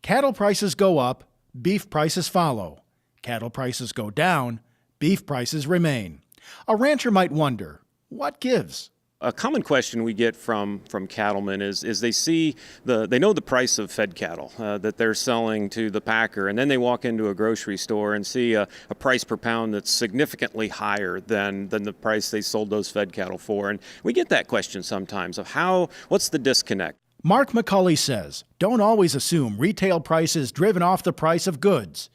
Cattle prices go up, beef prices follow. Cattle prices go down, beef prices remain. A rancher might wonder, what gives? A common question we get from cattlemen is they know the price of fed cattle that they're selling to the packer, and then they walk into a grocery store and see a price per pound that's significantly higher than the price they sold those fed cattle for. And we get that question sometimes of what's the disconnect? Mark McCulley says, don't always assume retail price is driven off the price of goods.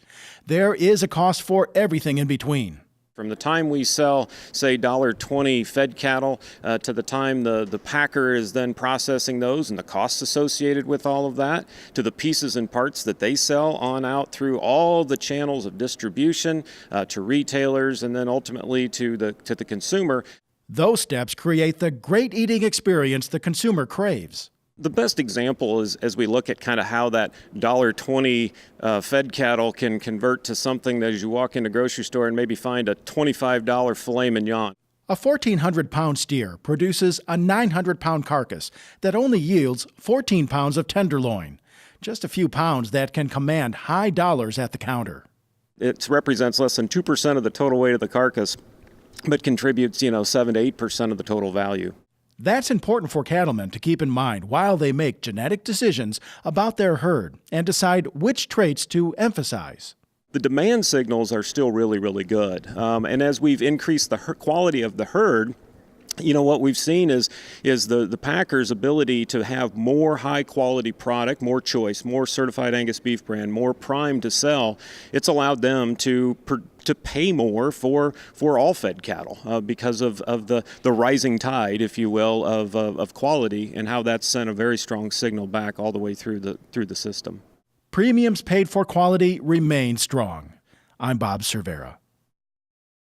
There is a cost for everything in between. From the time we sell, say, $1.20 fed cattle to the time the packer is then processing those and the costs associated with all of that, to the pieces and parts that they sell on out through all the channels of distribution to retailers and then ultimately to the consumer. Those steps create the great eating experience the consumer craves. The best example is as we look at kind of how that $1.20 fed cattle can convert to something that as you walk into a grocery store and maybe find a $25 filet mignon. A 1,400-pound steer produces a 900-pound carcass that only yields 14 pounds of tenderloin, just a few pounds that can command high dollars at the counter. It represents less than 2% of the total weight of the carcass, but contributes, 7 to 8% of the total value. That's important for cattlemen to keep in mind while they make genetic decisions about their herd and decide which traits to emphasize. The demand signals are still really, really good. And as we've increased the quality of the herd, what we've seen is the packers' ability to have more high-quality product, more choice, more certified Angus beef brand, more prime to sell. It's allowed them to pay more for all fed cattle because of the rising tide, if you will, of quality and how that's sent a very strong signal back all the way through the system. Premiums paid for quality remain strong. I'm Bob Cervera.